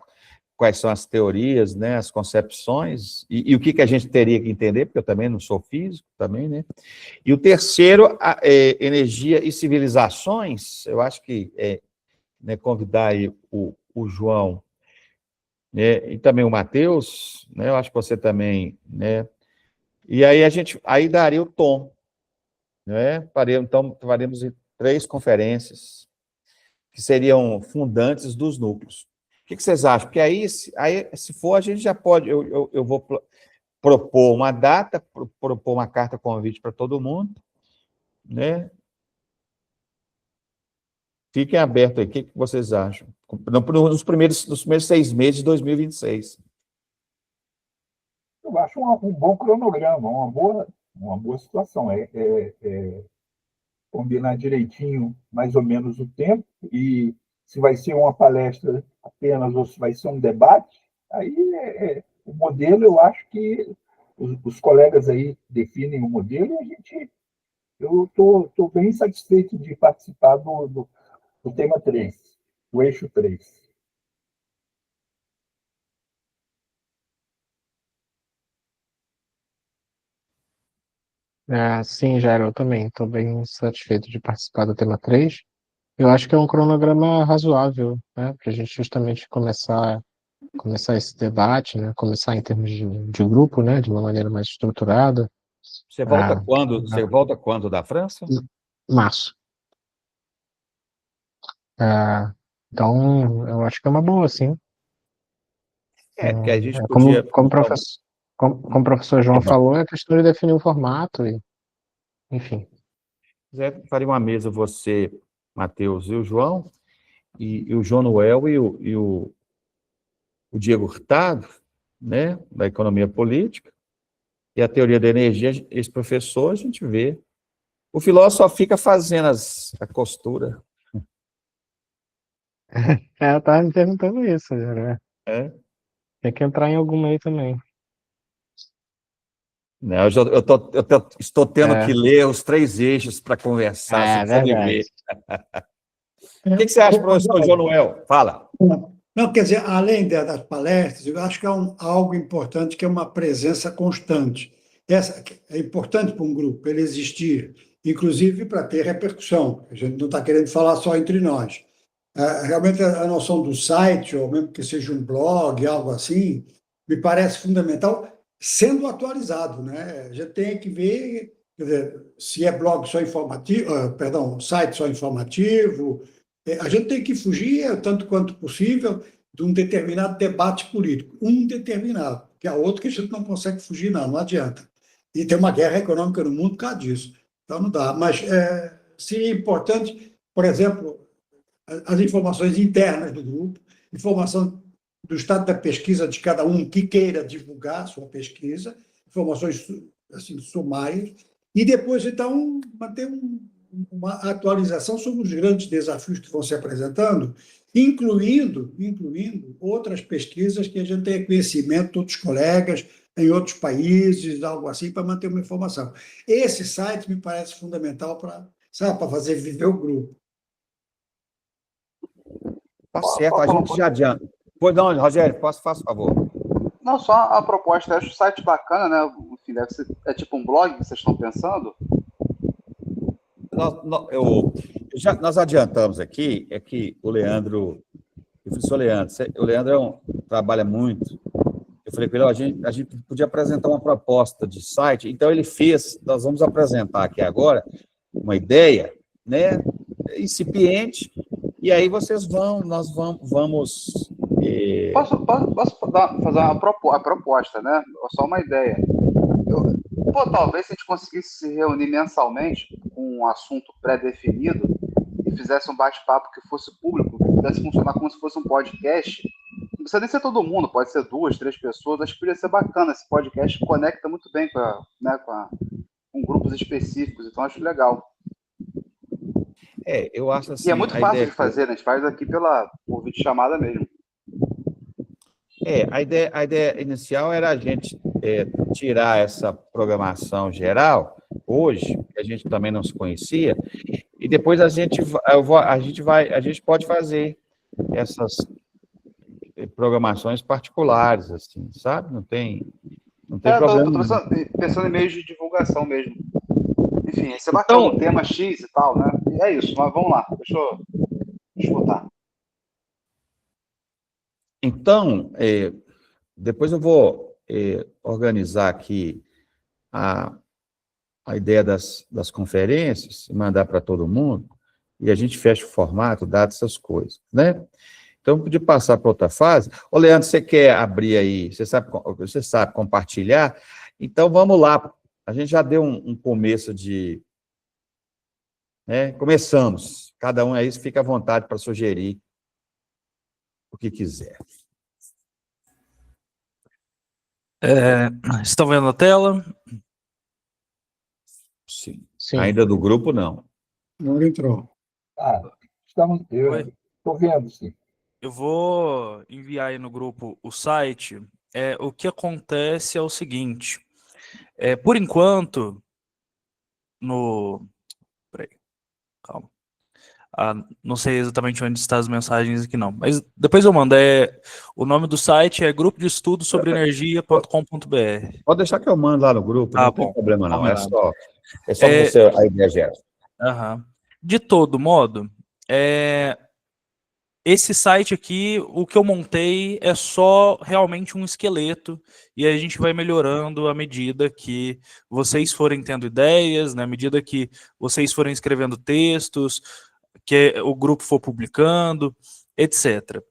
quais são as teorias, né, as concepções, e o que a gente teria que entender, porque eu também não sou físico, também, né? E o terceiro, energia e civilizações, eu acho que né, convidar aí o João, né, e também o Matheus, né, eu acho que você também, né? E aí aí daria o tom, né? Então, faremos 3 conferências que seriam fundantes dos núcleos. O que vocês acham? Porque aí, se for, a gente já pode, eu vou propor uma data, propor uma carta convite para todo mundo, né? Fiquem abertos aí, o que vocês acham? Nos primeiros 6 meses de 2026. Eu acho um bom cronograma, uma boa situação. Combinar direitinho, mais ou menos, o tempo, e se vai ser uma palestra apenas ou se vai ser um debate, aí o modelo, eu acho que os colegas aí definem o modelo e eu estou bem satisfeito de participar do tema 3, do eixo 3. Sim, Jairo, eu também estou bem satisfeito de participar do tema 3. Eu acho que é um cronograma razoável, né, para a gente justamente começar esse debate, né, começar em termos de grupo, né, de uma maneira mais estruturada. Você volta Ah, quando? Você volta quando da França? Março. Então, eu acho que é uma boa, sim. Porque a gente Como, podia, como, então, professor, como o professor João falou, é questão de definir o formato, enfim. faria uma mesa você, Matheus e o João, e o João Noel o Diego Hurtado, né, da economia política, e a teoria da energia, esse professor, a gente vê. O filósofo só fica fazendo a costura. Eu estava me perguntando isso, né? É? Tem que entrar em alguma aí também. Não, estou tendo que É, ler os 3 eixos para conversar, você é precisa me verdade. ver. O que você acha, professor João Noel? Fala. Não, quer dizer, além das palestras, eu acho que é algo importante, que é uma presença constante. Essa é importante para um grupo, ele existir, inclusive para ter repercussão. A gente não está querendo falar só entre nós. Realmente, a noção do site, ou mesmo que seja um blog, algo assim, me parece fundamental, sendo atualizado, né? A gente tem que ver, quer dizer, se é blog só informativo, perdão, site só informativo. A gente tem que fugir, tanto quanto possível, de um determinado debate político. Um determinado, que é outro que a gente não consegue fugir, não adianta. E tem uma guerra econômica no mundo por causa disso. Então, não dá. Mas seria importante, por exemplo, as informações internas do grupo, informação do estado da pesquisa de cada um que queira divulgar a sua pesquisa, informações assim, sumárias, e depois, então, manter uma atualização sobre os grandes desafios que vão se apresentando, incluindo outras pesquisas que a gente tenha conhecimento, outros colegas em outros países, algo assim, para manter uma informação. Esse site me parece fundamental para fazer viver o grupo. Tá certo, a gente já adianta. Pois não, Rogério, faça favor. Não, só a proposta. Eu acho o site bacana, né? Enfim, deve ser, é tipo um blog que vocês estão pensando? Nós adiantamos aqui, é que o Leandro, o professor Leandro, o Leandro trabalha muito. Eu falei com ele, a gente podia apresentar uma proposta de site, então ele fez, nós vamos apresentar aqui agora uma ideia, né, incipiente, e aí nós vamos... Posso fazer a proposta, né? Só uma ideia. Talvez se a gente conseguisse se reunir mensalmente com um assunto pré-definido e fizesse um bate-papo que fosse público, que pudesse funcionar como se fosse um podcast, precisa nem ser todo mundo, pode ser 2, 3 pessoas. Acho que poderia ser bacana. Esse podcast conecta muito bem com grupos específicos, então acho legal. Eu acho E assim, é muito a fácil ideia de fazer, né? A gente faz aqui por videochamada mesmo. a ideia inicial era a gente tirar essa programação geral, hoje, que a gente também não se conhecia, e depois a gente pode fazer essas programações particulares, assim, sabe? Não tem problema Tô não. pensando em meios de divulgação mesmo. Enfim, isso é bacana, Então, um tema X e tal, né? E é isso, mas vamos lá, deixa eu escutar. então, depois eu vou organizar aqui a ideia das conferências, e mandar para todo mundo, e a gente fecha o formato, dado essas coisas, né? Então, podia passar para outra fase. Ô, Leandro, você quer abrir aí, você sabe compartilhar? Então, vamos lá. A gente já deu um começo né? Começamos. Cada um aí fica à vontade para sugerir o que quiser. Estão vendo a tela? Sim. Sim. Ainda do grupo, não. Agora entrou. Eu Oi? estou vendo, sim. Eu vou enviar aí no grupo o site. O que acontece é o seguinte. Por enquanto, Peraí, calma. Não sei exatamente onde estão as mensagens aqui, não. Mas depois eu mando. O nome do site é Grupo de Estudos sobre Energia.com.br. Pode deixar que eu mando lá no grupo, Tá não tem bom, problema, não. É combinado. só você, a ideia gera. Aham. De todo modo, esse site aqui, o que eu montei é só realmente um esqueleto e a gente vai melhorando à medida que vocês forem tendo ideias, né, à medida que vocês forem escrevendo textos, que o grupo for publicando, etc.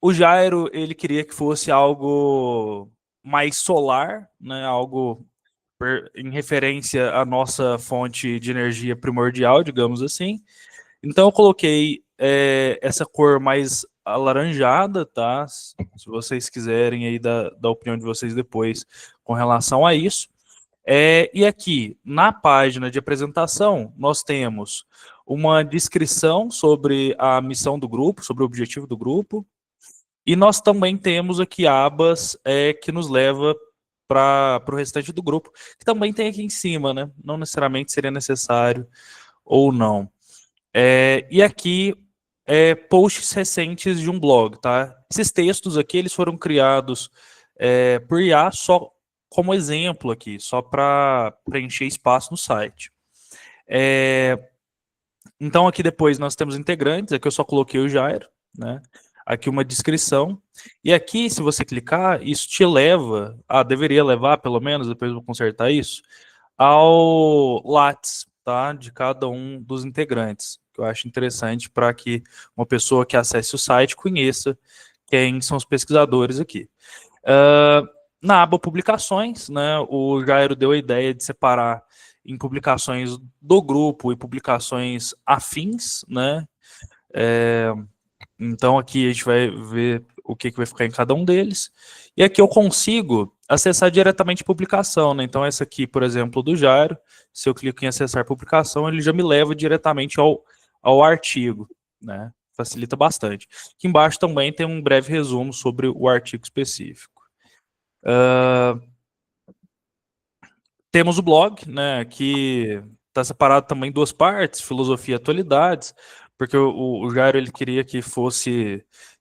O Jairo, ele queria que fosse algo mais solar, né, algo em referência à nossa fonte de energia primordial, digamos assim. Então eu coloquei essa cor mais alaranjada, tá? Se vocês quiserem aí da opinião de vocês depois com relação a isso. E aqui, na página de apresentação, nós temos uma descrição sobre a missão do grupo, sobre o objetivo do grupo, e nós também temos aqui abas que nos leva para o restante do grupo, que também tem aqui em cima, né? Não necessariamente seria necessário ou não. E aqui, posts recentes de um blog, tá? Esses textos aqui, eles foram criados por IA só como exemplo aqui, só para preencher espaço no site. Então aqui depois nós temos integrantes, aqui eu só coloquei o Jairo, né? Aqui uma descrição. E aqui, se você clicar, isso te leva, deveria levar pelo menos, depois eu vou consertar isso, ao Lattes, tá? De cada um dos integrantes, que eu acho interessante para que uma pessoa que acesse o site conheça quem são os pesquisadores aqui. Na aba publicações, né, o Jairo deu a ideia de separar em publicações do grupo e publicações afins, né? Então aqui a gente vai ver o que vai ficar em cada um deles. E aqui eu consigo acessar diretamente a publicação, né? Então essa aqui, por exemplo, do Jairo, se eu clico em acessar publicação, ele já me leva diretamente ao artigo, né? Facilita bastante. Aqui embaixo também tem um breve resumo sobre o artigo específico. Temos o blog, né, que está separado também em 2 partes, filosofia e atualidades, porque o Jairo ele queria que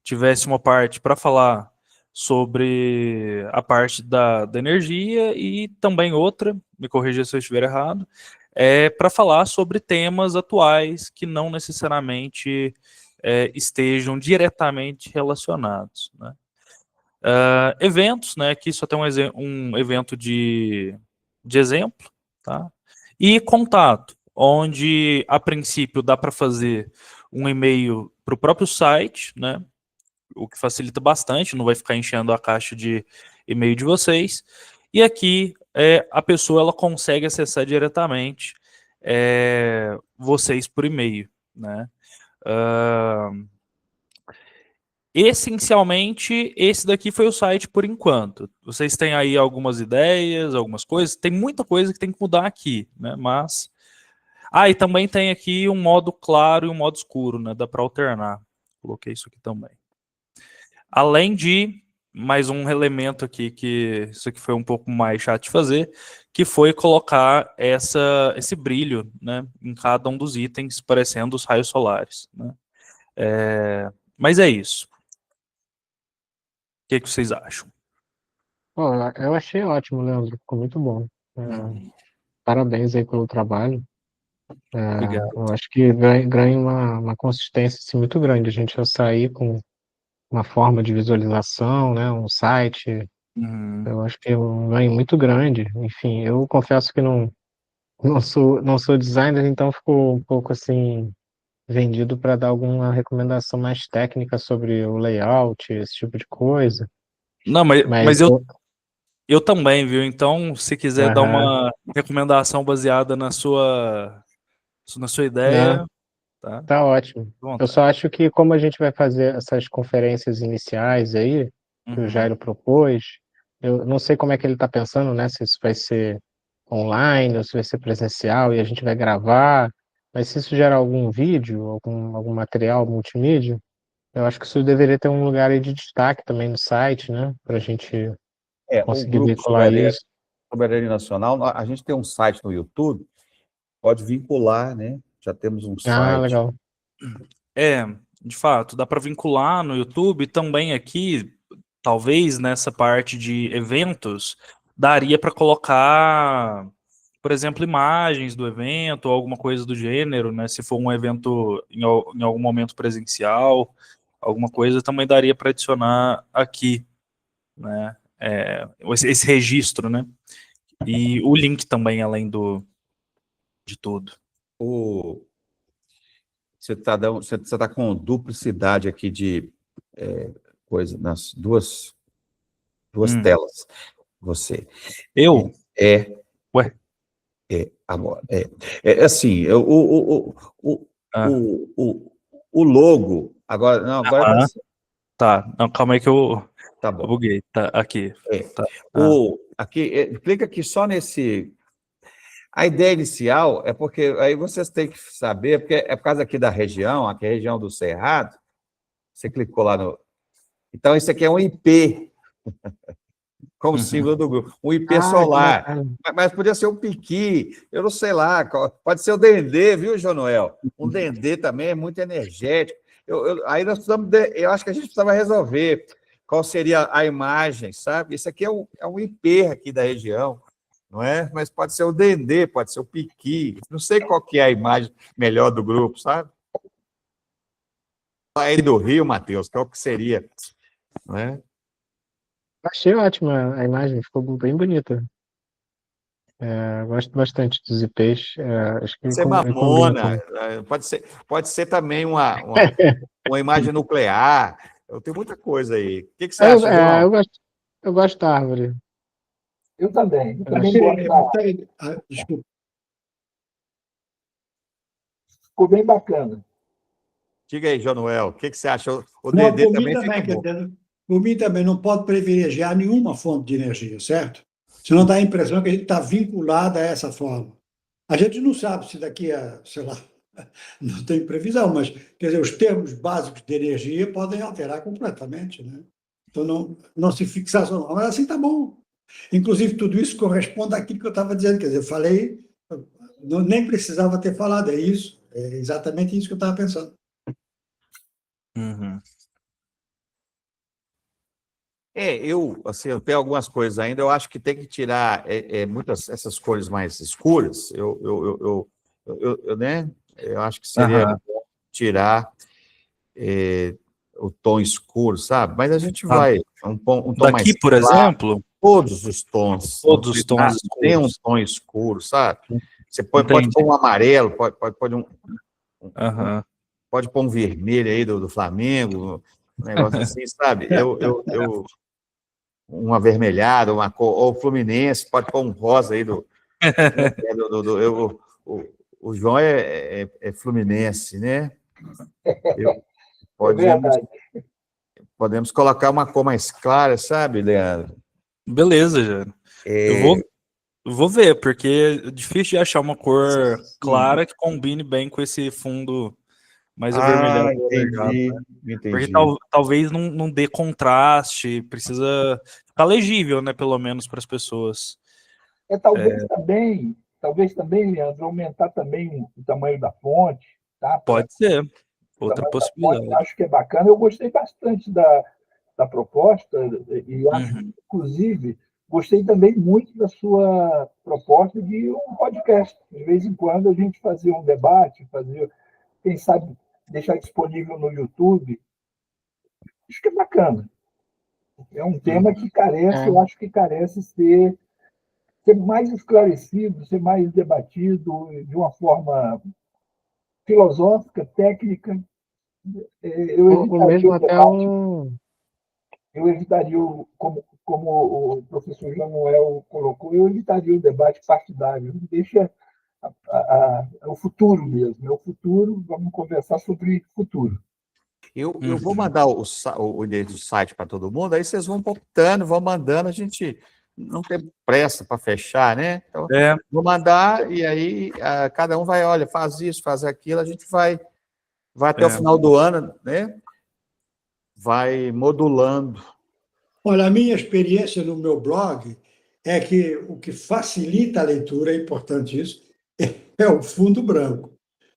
tivesse uma parte para falar sobre a parte da energia e também outra, me corrija se eu estiver errado, para falar sobre temas atuais que não necessariamente estejam diretamente relacionados, né? Eventos, né? Aqui só tem um evento de exemplo, tá? E contato, onde a princípio dá para fazer um e-mail para o próprio site, né? O que facilita bastante, não vai ficar enchendo a caixa de e-mail de vocês. E aqui a pessoa ela consegue acessar diretamente vocês por e-mail, né? essencialmente, esse daqui foi o site por enquanto. Vocês têm aí algumas ideias, algumas coisas? Tem muita coisa que tem que mudar aqui, né? Mas... e também tem aqui um modo claro e um modo escuro, né? Dá para alternar. Coloquei isso aqui também. Além de mais um elemento aqui, que isso aqui foi um pouco mais chato de fazer, que foi colocar esse brilho, né, em cada um dos itens, parecendo os raios solares, né? Mas é isso. O que vocês acham? Pô, eu achei ótimo, Leandro. Ficou muito bom. Parabéns aí pelo trabalho. Obrigado. Eu acho que ganha uma consistência assim, muito grande. A gente vai sair com uma forma de visualização, né, um site. Eu acho que é um ganho muito grande. Enfim, eu confesso que não sou designer, então fico um pouco assim vendido para dar alguma recomendação mais técnica sobre o layout, esse tipo de coisa. Não, mas eu, eu também, viu? Então, se quiser dar uma recomendação baseada na sua ideia, não, tá? tá ótimo. Eu só acho que como a gente vai fazer essas conferências iniciais aí, que o Jairo propôs, eu não sei como é que ele está pensando, né? Se isso vai ser online ou se vai ser presencial e a gente vai gravar, mas se isso gerar algum vídeo, algum material multimídia, eu acho que isso deveria ter um lugar aí de destaque também no site, né? Para a gente O conseguir Grupo veicular isso. Soberania Nacional, a gente tem um site no YouTube, pode vincular, né? Já temos um site. Legal. De fato, dá para vincular no YouTube também aqui, talvez nessa parte de eventos, daria para colocar, por exemplo, imagens do evento ou alguma coisa do gênero, né? Se for um evento em algum momento presencial, alguma coisa também daria para adicionar aqui, né? Esse registro, né? E o link também, além de tudo. Você está com duplicidade aqui de coisa nas duas telas. Você. Eu? Ué? Agora. Assim, o logo. Agora, não, agora apareceu. Tá, não, calma aí que eu bom. buguei. Tá, aqui. Tá. Aqui, clica aqui só nesse. A ideia inicial é porque aí vocês têm que saber, porque é por causa aqui da região, aqui é a região do Cerrado, você clicou lá no... Então, isso aqui é um IP, como símbolo do grupo, um IP solar, mas podia ser um piqui, eu não sei lá, pode ser o Dendê, viu, João Noel? Um Dendê também é muito energético. Aí nós precisamos, eu acho que a gente precisava resolver qual seria a imagem, sabe? Isso aqui é um IP aqui da região, não é? Mas pode ser o Dendê, pode ser o Piqui, não sei qual que é a imagem melhor do grupo, sabe? Aí do Rio, Matheus, qual que seria, não é? Achei ótima a imagem, ficou bem bonita. Gosto bastante dos IPs. Acho que Pode ser mamona, pode ser também uma imagem nuclear. Eu tenho muita coisa aí. O que você acha, João? Eu gosto da árvore. Eu também. Desculpa. Ficou bem bacana. Diga aí, João Noel, o que você acha? O DD também fica bom. Por mim também não pode privilegiar nenhuma fonte de energia, certo? Senão dá a impressão que a gente está vinculado a essa forma. A gente não sabe se daqui a, sei lá, não tem previsão, mas, quer dizer, os termos básicos de energia podem alterar completamente, né? Então, não se fixar só, mas assim está bom. Inclusive, tudo isso corresponde àquilo que eu estava dizendo, quer dizer, eu falei, nem precisava ter falado, é isso, é exatamente isso que eu estava pensando. Eu tenho algumas coisas ainda, eu acho que tem que tirar muitas essas cores mais escuras, né? Eu acho que seria bom tirar o tom escuro, sabe? Mas a gente vai, um tom daqui, mais por claro, exemplo? todos os tons. Todos os tons escuros. Tem um tom escuro, sabe? Você pode pôr um amarelo, pode pôr pode pôr um vermelho aí do Flamengo, um negócio assim, sabe? Um avermelhado, uma cor, ou Fluminense, pode pôr um rosa aí o João é Fluminense, né? Podemos colocar uma cor mais clara, sabe, Leandro? Beleza, já. Eu vou ver, porque é difícil de achar uma cor clara que combine bem com esse fundo mais avermelhado e alaranjado, né? Porque Entendi. talvez não dê contraste, precisa ficar legível, né, pelo menos para as pessoas. Talvez também, Leandro, aumentar também o tamanho da fonte, tá? Pode ser, O outra tamanho da fonte, possibilidade. acho que é bacana. Eu gostei bastante da proposta e acho, inclusive, gostei também muito da sua proposta de um podcast. De vez em quando a gente fazia um debate, quem sabe, deixar disponível no YouTube. Acho que é bacana. É um tema que eu acho que carece ser mais esclarecido, ser mais debatido de uma forma filosófica, técnica. Eu O evitaria mesmo o até debate, um. eu evitaria, como o professor Januel colocou, eu evitaria o debate partidário. Deixa o futuro mesmo, é o futuro, vamos conversar sobre futuro. Eu vou mandar o endereço do site para todo mundo, aí vocês vão optando, vão mandando, a gente não tem pressa para fechar, né? Então, vou mandar e aí cada um vai, olha, faz isso, faz aquilo, a gente vai até o final do ano, né? Vai modulando. Olha, a minha experiência no meu blog é que o que facilita a leitura, é importante isso, é o fundo branco.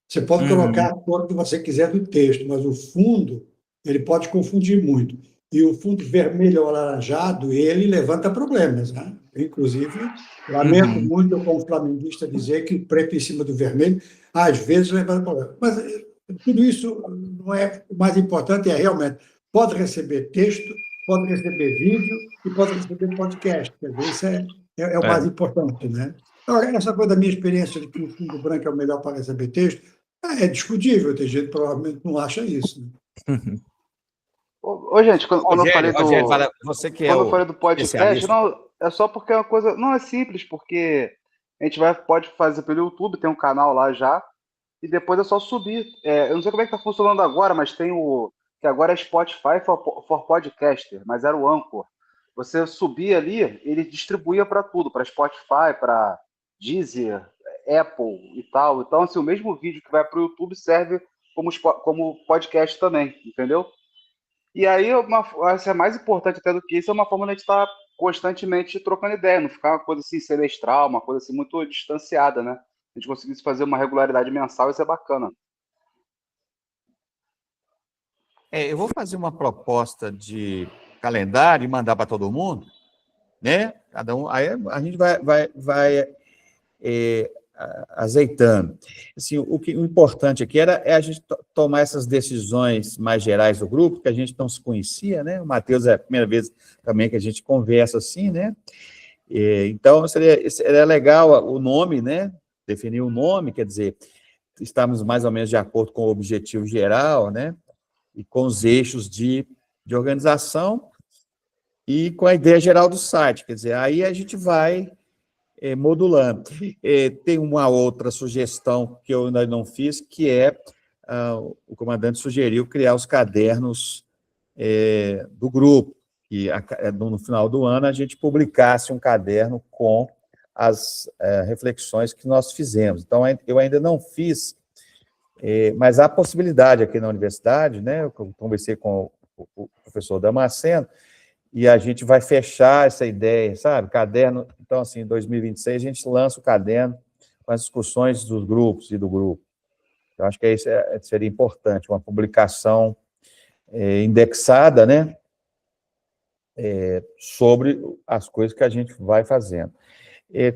Você pode colocar a cor que você quiser do texto, mas o fundo, ele pode confundir muito. E o fundo vermelho ou alaranjado, ele levanta problemas, né? Inclusive, lamento muito como flamenguista dizer que preto em cima do vermelho, às vezes levanta problemas. Mas tudo isso não é o mais importante, é realmente, pode receber texto, pode receber vídeo e pode receber podcast. Quer dizer, isso é o mais importante, né? Agora, essa coisa da minha experiência de que o fundo branco é o melhor para receber texto, é discutível, tem gente que provavelmente não acha isso. Né? Ô, gente, quando eu falei Rogério, fala, você que é quando eu o falei do podcast, especialista. não, é só porque é uma coisa. Não é simples, porque a gente pode fazer pelo YouTube, tem um canal lá já, e depois é só subir. Eu não sei como é que tá funcionando agora, mas tem que agora é Spotify for Podcaster, mas era o Anchor. Você subia ali, ele distribuía para tudo, para Spotify, para Deezer, Apple e tal. Então, assim, o mesmo vídeo que vai para o YouTube serve como podcast também, entendeu? E aí, é mais importante até do que isso, é uma forma de a gente estar constantemente trocando ideia, não ficar uma coisa assim semestral, uma coisa assim muito distanciada, né? A gente conseguisse fazer uma regularidade mensal, isso é bacana. Eu vou fazer uma proposta de calendário e mandar para todo mundo, né? Cada um, aí a gente vai azeitando. Assim, o importante aqui é a gente tomar essas decisões mais gerais do grupo, que a gente não se conhecia, né? O Matheus é a primeira vez também que a gente conversa assim, né? Então, seria legal o nome, né? Definir o nome, quer dizer, estamos mais ou menos de acordo com o objetivo geral, né? E com os eixos de organização e com a ideia geral do site, quer dizer, aí a gente vai modulando. Tem uma outra sugestão que eu ainda não fiz, que o comandante sugeriu criar os cadernos do grupo, que no final do ano a gente publicasse um caderno com as reflexões que nós fizemos. Então, eu ainda não fiz, mas há possibilidade aqui na universidade, né? Eu conversei com o professor Damasceno, e a gente vai fechar essa ideia, sabe? Caderno. Então, assim, em 2026, a gente lança o caderno com as discussões dos grupos e do grupo. Eu acho que isso seria importante, uma publicação indexada, né? Sobre as coisas que a gente vai fazendo.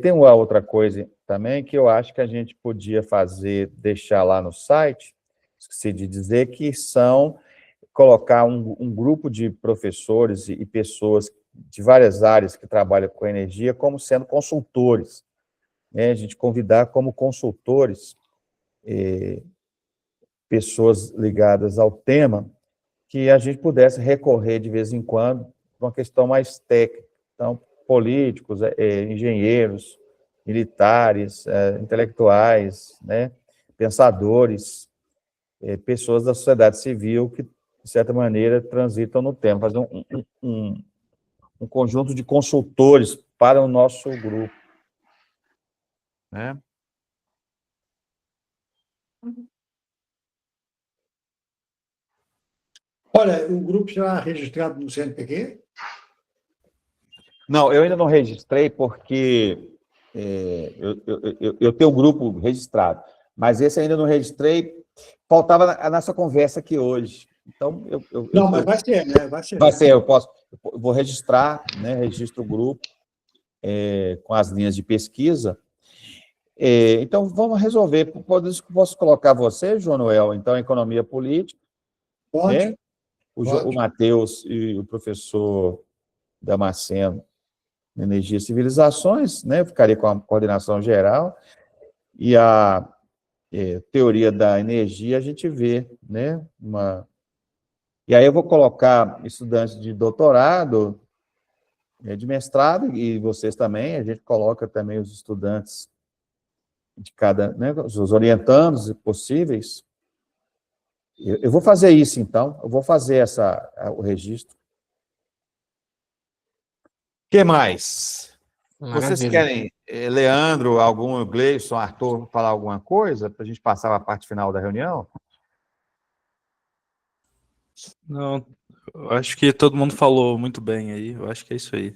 Tem uma outra coisa também que eu acho que a gente podia fazer, deixar lá no site, esqueci de dizer, que são colocar um grupo de professores e pessoas de várias áreas que trabalham com energia como sendo consultores, né? A gente convidar como consultores pessoas ligadas ao tema, que a gente pudesse recorrer de vez em quando para uma questão mais técnica. Então, políticos, engenheiros, militares, intelectuais, né? Pensadores, pessoas da sociedade civil que de certa maneira, transitam no tema, fazer um conjunto de consultores para o nosso grupo. Né? Olha, o grupo já registrado no CNPq? Não, eu ainda não registrei porque eu tenho um grupo registrado, mas esse ainda não registrei. Faltava a nossa conversa aqui hoje. Então, Não, mas vai ser, né? Vai ser. Vai ser, eu vou registrar, né? Registro o grupo com as linhas de pesquisa. Então, vamos resolver. Posso colocar você, João Noel, então, economia política, Pode. né? O Matheus e o professor Damasceno, Energia e Civilizações, né? Eu ficaria com a coordenação geral, e a teoria da energia a gente vê, né? E aí eu vou colocar estudantes de doutorado, de mestrado, e vocês também, a gente coloca também os estudantes de cada, né? Os orientandos possíveis. Eu vou fazer isso, então, eu vou fazer o registro. O que mais? Maravilha. Vocês querem, Leandro, Gleison, Arthur, falar alguma coisa para a gente passar para a parte final da reunião? Não, eu acho que todo mundo falou muito bem aí. Eu acho que é isso aí.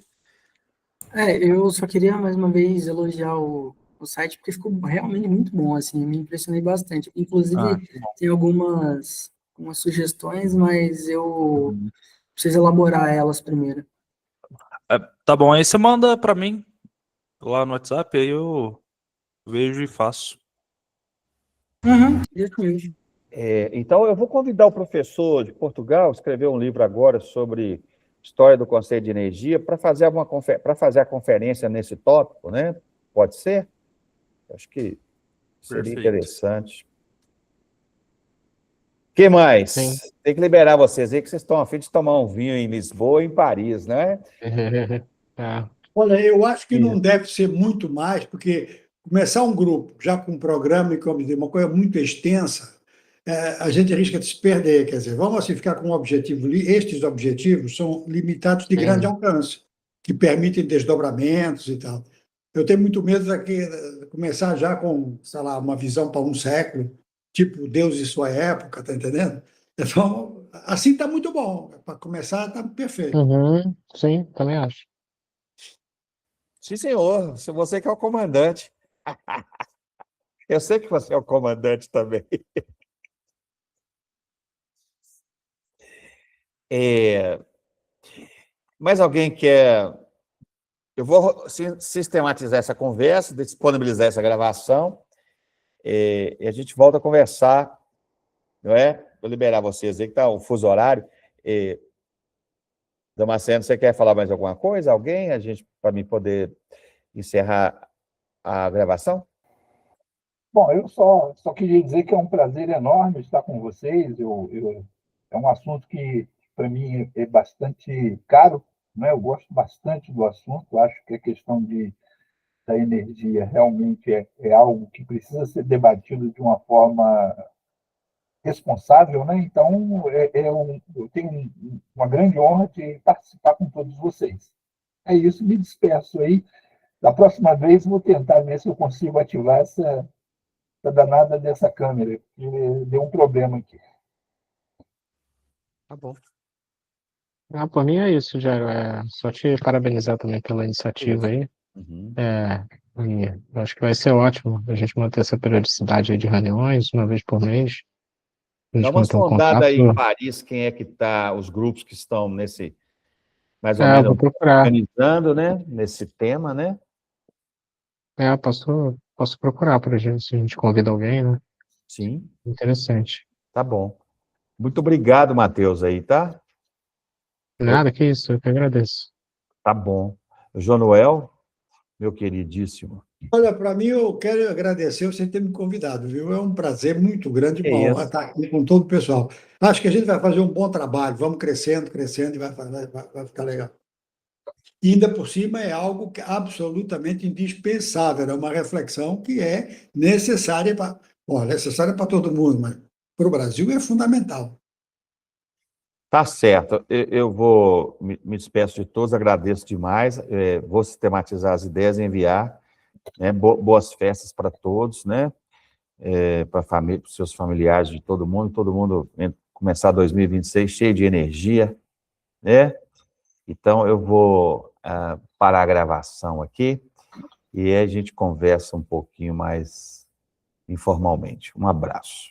Eu só queria mais uma vez elogiar o site, porque ficou realmente muito bom, assim, me impressionei bastante. Inclusive, Que bom. tem algumas sugestões, mas eu preciso elaborar elas primeiro. Tá bom, aí você manda para mim lá no WhatsApp, aí eu vejo e faço. Isso mesmo. Então, eu vou convidar o professor de Portugal, escreveu um livro agora sobre história do Conceito de Energia, para fazer a conferência nesse tópico, né? Pode ser? Acho que seria Perfeito. interessante. O que mais? Sim. Tem que liberar vocês aí, que vocês estão a fim de tomar um vinho em Lisboa e em Paris, né? Olha, eu acho que não deve ser muito mais, porque começar um grupo já com um programa e como uma coisa muito extensa, a gente arrisca de se perder. Quer dizer, vamos assim ficar com um objetivo. Estes objetivos são limitados de grande alcance, que permitem desdobramentos e tal. Eu tenho muito medo de começar já com, sei lá, uma visão para um século, tipo Deus e sua época, tá entendendo? Então, assim está muito bom. Para começar, está perfeito. Sim, também acho. Sim, senhor. Se você que é o comandante. Eu sei que você é o comandante também. Mais alguém quer... Eu vou sistematizar essa conversa, disponibilizar essa gravação, e a gente volta a conversar, não é? Vou liberar vocês aí, que está o fuso horário. Damasceno, você quer falar mais alguma coisa? Alguém? Para mim poder encerrar a gravação? Bom, eu só queria dizer que é um prazer enorme estar com vocês. É um assunto que, para mim, é bastante caro, né? Eu gosto bastante do assunto, acho que a questão da energia realmente é algo que precisa ser debatido de uma forma responsável, né? Então, eu tenho uma grande honra de participar com todos vocês. É isso, me despeço aí. Da próxima vez, vou tentar ver se eu consigo ativar essa danada dessa câmera, que deu um problema aqui. Tá bom. Por mim é isso, Jairo. Só te parabenizar também pela iniciativa aí. E eu acho que vai ser ótimo a gente manter essa periodicidade aí de reuniões, uma vez por mês. A Dá gente uma manter um sondada contato. aí em Paris, quem é que está, os grupos que estão nesse, mais ou Eu menos, vou procurar. organizando, né? Nesse tema, né? Posso procurar para a gente, se a gente convida alguém, né? Sim, Interessante. tá bom. Muito obrigado, Matheus, aí, tá? Nada, que isso, eu que agradeço. Tá bom. João Noel, meu queridíssimo. Olha, para mim, eu quero agradecer você ter me convidado, viu? É um prazer muito grande, É uma honra isso. estar aqui com todo o pessoal. Acho que a gente vai fazer um bom trabalho, vamos crescendo, crescendo e vai ficar legal. E ainda por cima é algo que é absolutamente indispensável, é uma reflexão que é necessária necessária para todo mundo, mas para o Brasil é fundamental. Tá certo. Eu vou me despeço de todos, agradeço demais. Vou sistematizar as ideias e enviar, né? Boas festas para todos, né? Para a família, para os seus familiares, de todo mundo começar 2026 cheio de energia, né? Então, eu vou parar a gravação aqui e aí a gente conversa um pouquinho mais informalmente. Um abraço.